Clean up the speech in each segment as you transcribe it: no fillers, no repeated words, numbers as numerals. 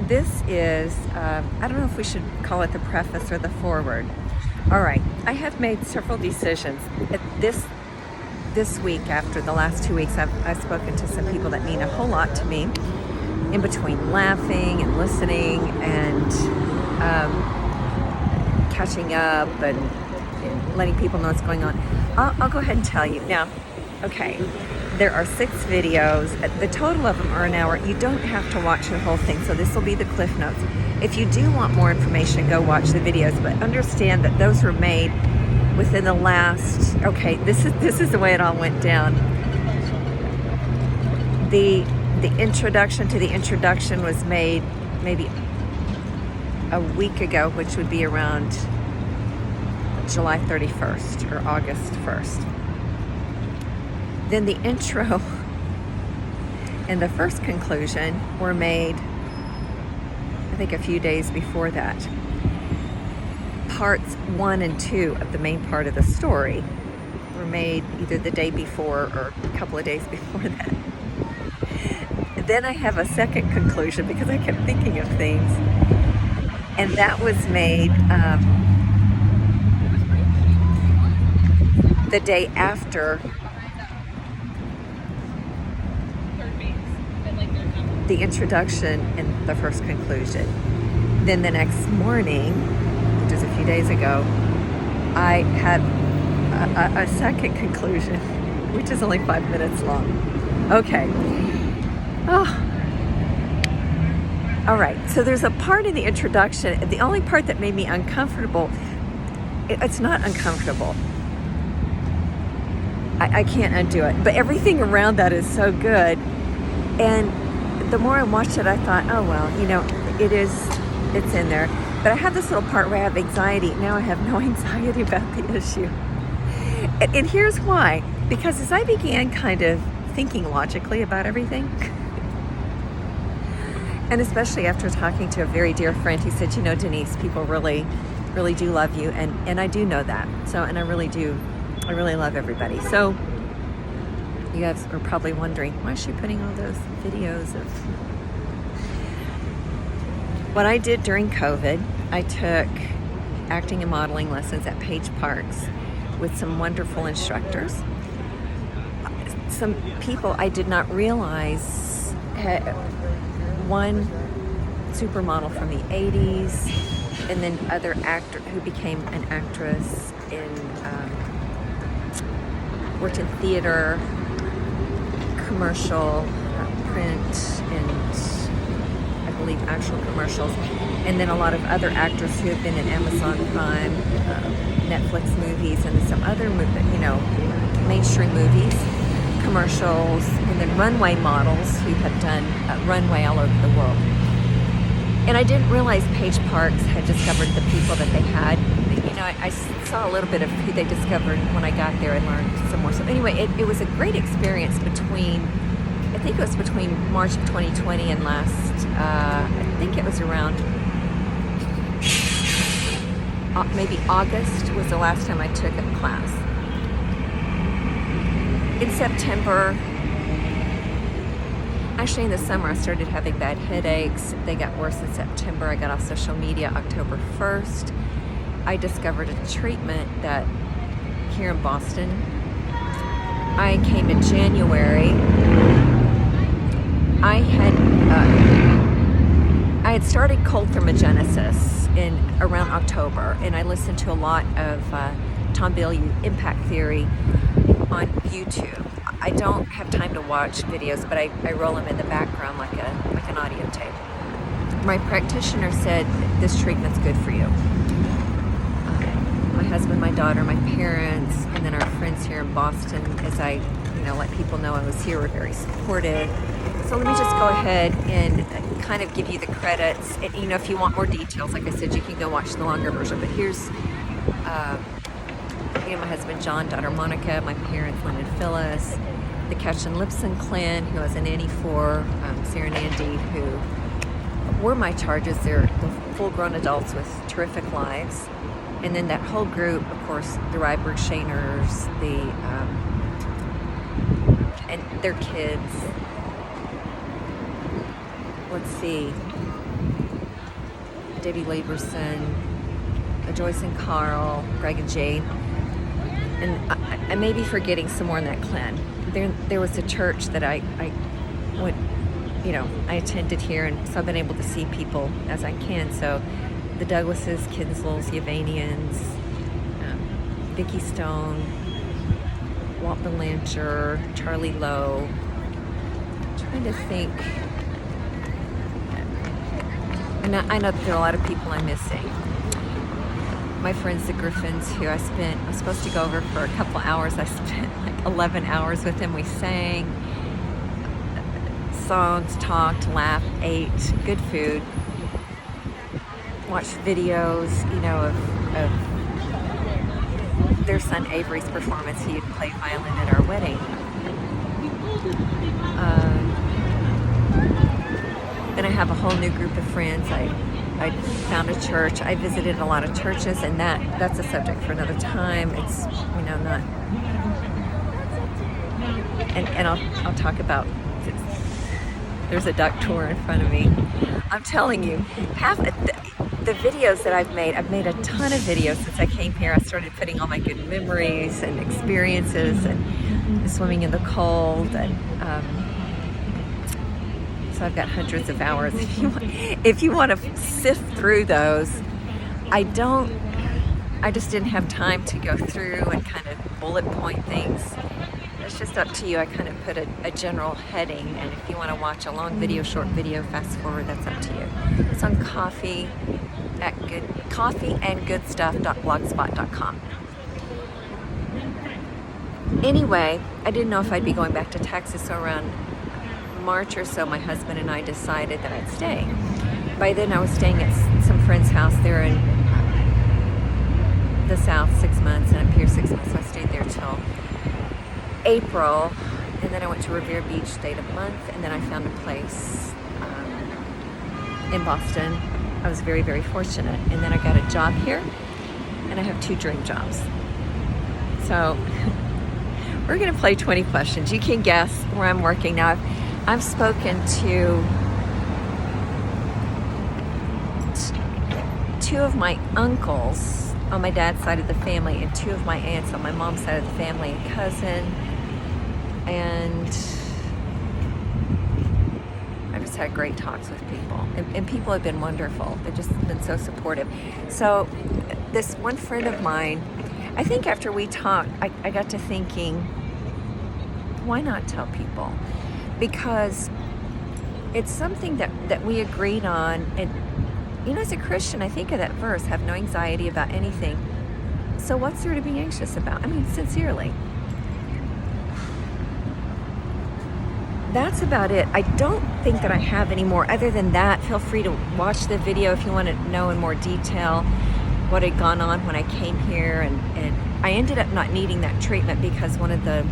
this is, I don't know if we should call it the preface or the foreword. All right, I have made several decisions. This week, after the last 2 weeks, I've spoken to some people that mean a whole lot to me, in between laughing and listening and catching up and letting people know what's going on. I'll go ahead and tell you. Now, okay, there are 6 videos. The total of them are an hour. You don't have to watch the whole thing, so this will be the cliff notes. If you do want more information, go watch the videos, but understand that those were made within the last, okay, this is the way it all went down. The introduction to the introduction was made maybe a week ago, which would be around July 31st or August 1st. Then the intro and the first conclusion were made, I think, a few days before that. Parts 1 and 2 of the main part of the story were made either the day before or a couple of days before that. Then I have a second conclusion because I kept thinking of things, and that was made the day after the introduction and the first conclusion. Then the next morning, which is a few days ago, I had a second conclusion, which is only 5 minutes long. Okay. Oh. All right. So there's a part in the introduction, the only part that made me uncomfortable, it's not uncomfortable. I can't undo it. But everything around that is so good. And the more I watched it, I thought, oh, well, it's in there. But I have this little part where I have anxiety. Now I have no anxiety about the issue. And here's why. Because as I began kind of thinking logically about everything, and especially after talking to a very dear friend who said, Denise, people really, really do love you. And I do know that. So, and I really love everybody. So you guys are probably wondering, why is she putting all those videos of... What I did during COVID, I took acting and modeling lessons at Page Parks with some wonderful instructors. Some people I did not realize had one supermodel from the 80s, and then other actor who became an actress worked in theater, commercial, print, and I believe actual commercials, and then a lot of other actors who have been in Amazon Prime, Netflix movies, and some other mainstream movies, commercials, and then runway models who have done runway all over the world. And I didn't realize Page Parks had discovered the people that they had. I saw a little bit of who they discovered when I got there and learned some more. So anyway, it was a great experience between March of 2020 and I think it was around maybe August was the last time I took a class. In September, actually in the summer, I started having bad headaches. They got worse in September. I got off social media October 1st. I discovered a treatment that here in Boston, I came in January. I had started cold thermogenesis in around October, and I listened to a lot of Tom Bilyeu Impact Theory on YouTube. I don't have time to watch videos, but I roll them in the background like an audio tape. My practitioner said this treatment's good for you. My husband, my daughter, my parents, and then our friends here in Boston, as I let people know I was here, were very supportive. So let me just go ahead and kind of give you the credits. And, if you want more details, like I said, you can go watch the longer version. But here's, my husband John, daughter Monica, my parents Lynn and Phyllis, the Catch and Lipson clan, who I was a nanny for, Sarah and Andy, who were my charges. They're full-grown adults with terrific lives. And then that whole group, of course, the Ryberg Shaners, and their kids. Let's see. Debbie Laberson, Joyce and Carl, Greg and Jade. And I may be forgetting some more in that clan. There was a church that I went, I attended here, and so I've been able to see people as I can. So the Douglases, Kinsells, Yavanians, Vicki Stone, Walt Belanger, Charlie Lowe. I'm trying to think. And I know that there are a lot of people I'm missing. My friends, the Griffins, who I was supposed to go over for a couple hours. I spent like 11 hours with them. We sang songs, talked, laughed, ate good food, watched videos, of their son Avery's performance. He had played violin at our wedding. Then I have a whole new group of friends. I found a church. I visited a lot of churches, and that's a subject for another time. It's not. And I'll talk about. There's a duck tour in front of me. I'm telling you, half the videos that I've made a ton of videos since I came here. I started putting all my good memories and experiences and swimming in the cold, and so I've got hundreds of hours. If you want to sift through those, I just didn't have time to go through and kind of bullet point things. It's just up to you. I kind of put a general heading, and if you want to watch a long video, short video, fast forward, that's up to you. It's on coffeeandgoodstuff.blogspot.com. Anyway, I didn't know if I'd be going back to Texas, so around March or so, my husband and I decided that I'd stay. By then, I was staying at some friend's house there in the South 6 months, and up here 6 months, so I stayed there till April, and then I went to Revere Beach, stayed a month, and then I found a place in Boston. I was very, very fortunate, and then I got a job here, and I have 2 dream jobs. So we're going to play 20 questions. You can guess where I'm working now. I've spoken to 2 of my uncles on my dad's side of the family, and 2 of my aunts on my mom's side of the family, and cousin. And I've just had great talks with people, and people have been wonderful. They've just been so supportive. So this one friend of mine, I think after we talked, I got to thinking, why not tell people? Because it's something that we agreed on. And as a Christian, I think of that verse, have no anxiety about anything. So what's there to be anxious about? I mean, sincerely. That's about it. I don't think that I have any more other than that. Feel free to watch the video if you want to know in more detail what had gone on when I came here. And I ended up not needing that treatment because one of the,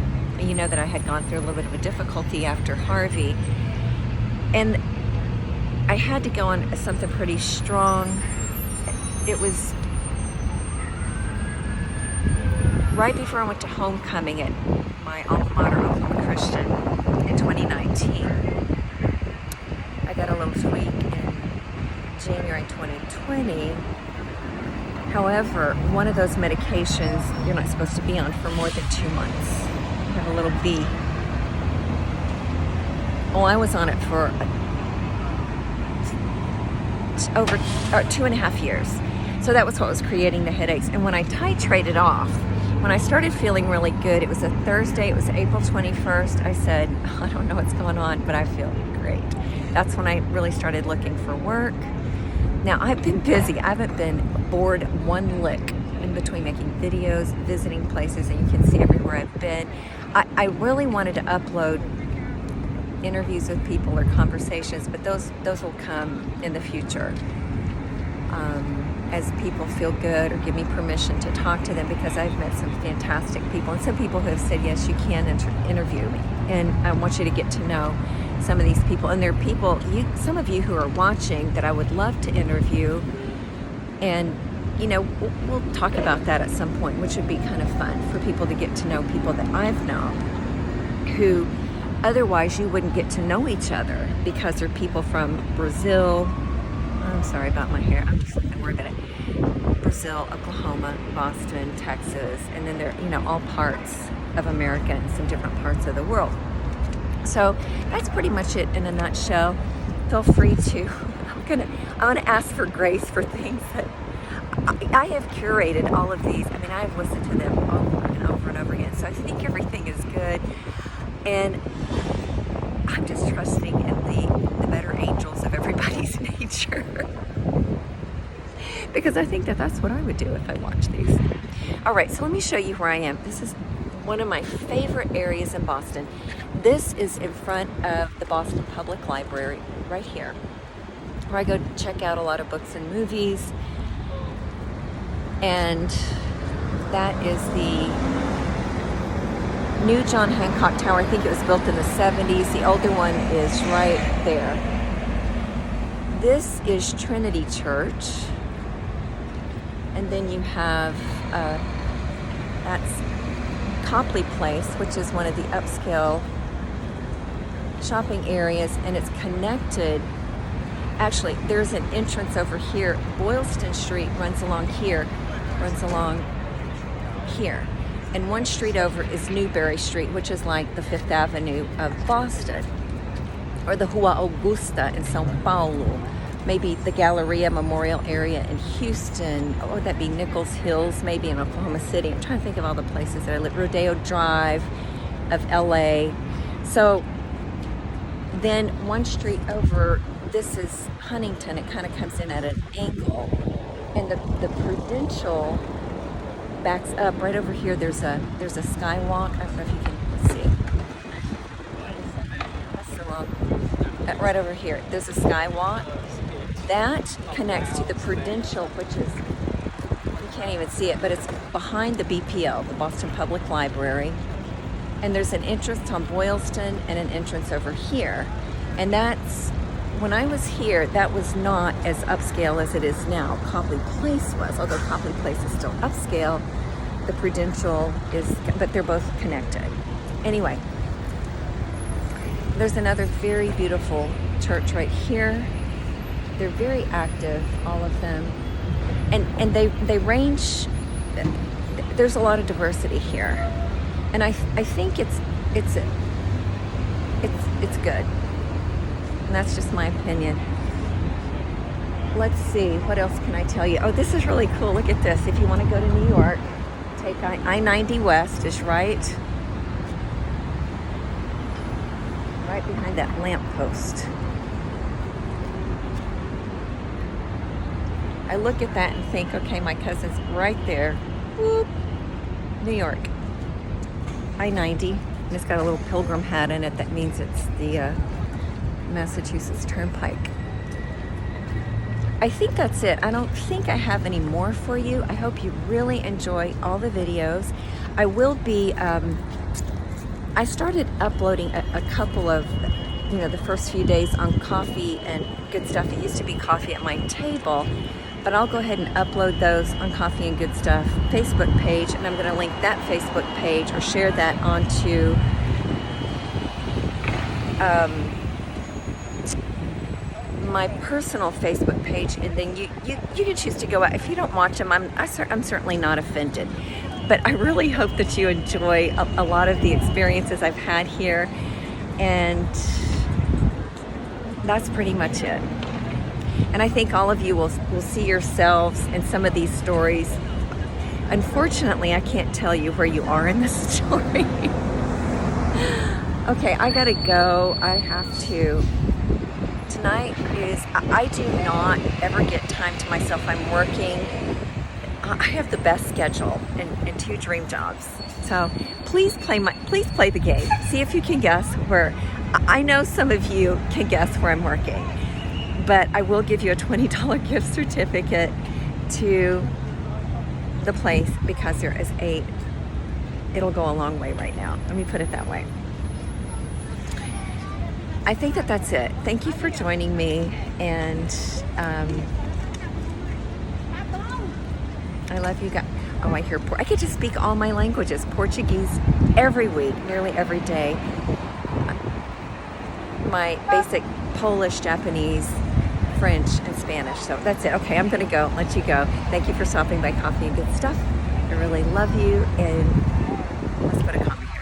that I had gone through a little bit of a difficulty after Harvey. And I had to go on something pretty strong. It was right before I went to homecoming at my alma mater, Oklahoma Christian, in 2019. I got a little tweak in January 2020. However, one of those medications you're not supposed to be on for more than 2 months. You have a little B. Well, I was on it for over 2.5 years. So that was what was creating the headaches. And when I titrated off, when I started feeling really good, it was a Thursday, it was April 21st, I said, I don't know what's going on, but I feel great. That's when I really started looking for work. Now, I've been busy. I haven't been bored one lick in between making videos, visiting places, and you can see everywhere I've been. I really wanted to upload interviews with people or conversations, but those will come in the future. As people feel good or give me permission to talk to them, because I've met some fantastic people and some people who have said, yes, you can interview me. And I want you to get to know some of these people. And there are people, some of you who are watching that I would love to interview. And, we'll talk about that at some point, which would be kind of fun for people to get to know people that I've known who otherwise you wouldn't get to know each other, because they're people from Brazil, I'm sorry about my hair. I'm just looking worried about it. Brazil, Oklahoma, Boston, Texas, and then they're, you know, all parts of America and some different parts of the world. So that's pretty much it in a nutshell. Feel free to, I want to ask for grace for things that I have curated all of these. I mean, I've listened to them over and over and over again. So I think everything is good. And I'm just trusting in the better angels of everybody's nature. Because I think that that's what I would do if I watched these. All right, so let me show you where I am. This is one of my favorite areas in Boston. This is in front of the Boston Public Library, right here, where I go check out a lot of books and movies. And that is the new John Hancock Tower. I think it was built in the 70s. The older one is right there. This is Trinity Church. And then you have, that's Copley Place, which is one of the upscale shopping areas, and it's connected. Actually, there's an entrance over here. Boylston Street runs along here, and one street over is Newberry Street, which is like the Fifth Avenue of Boston, or the Rua Augusta in Sao Paulo, maybe the Galleria Memorial area in Houston, or would that be Nichols Hills, maybe in Oklahoma City. I'm trying to think of all the places that I live. Rodeo Drive of LA. So then one street over, this is Huntington. It kind of comes in at an angle, and the Prudential backs up right over here. There's a skywalk. I don't know if you can see. That's the wrong. Right over here, there's a skywalk that connects to the Prudential, which is, you can't even see it, but it's behind the BPL, the Boston Public Library. And there's an entrance on Boylston and an entrance over here. And that's, when I was here, that was not as upscale as it is now. Copley Place was, although Copley Place is still upscale. The Prudential is, but they're both connected. Anyway, there's another very beautiful church right here. They're very active, all of them. And they range, there's a lot of diversity here. And I think it's good. And that's just my opinion. Let's see, what else can I tell you? Oh, this is really cool. Look at this. If you want to go to New York, take I-90 West is right behind that lamppost. I look at that and think, okay, my cousin's right there. Whoop, New York. I-90, and it's got a little pilgrim hat in it. That means it's the Massachusetts Turnpike. I think that's it. I don't think I have any more for you. I hope you really enjoy all the videos. I will be, I started uploading a couple of, you know, the first few days on coffee and good stuff. It used to be Coffee at My Table, but I'll go ahead and upload those on Coffee and Good Stuff Facebook page, and I'm going to link that Facebook page or share that onto my personal Facebook page, and then you can choose to go out. If you don't watch them, I'm certainly not offended, but I really hope that you enjoy a lot of the experiences I've had here, and that's pretty much it. And I think all of you will see yourselves in some of these stories. Unfortunately, I can't tell you where you are in this story. Okay, I gotta go. I have to. Tonight is, I do not ever get time to myself. I'm working. I have the best schedule and 2 dream jobs. So please play the game. See if you can guess where. I know some of you can guess where I'm working, but I will give you a $20 gift certificate to the place because there is it'll go a long way right now. Let me put it that way. I think that's it. Thank you for joining me, and I love you guys. Oh, I hear I get to speak all my languages. Portuguese every week, nearly every day. My basic Polish, Japanese, French, and Spanish. So that's it. Okay, I'm gonna go, let you go. Thank you for stopping by Coffee and Good Stuff. I really love you, and let's go to coffee.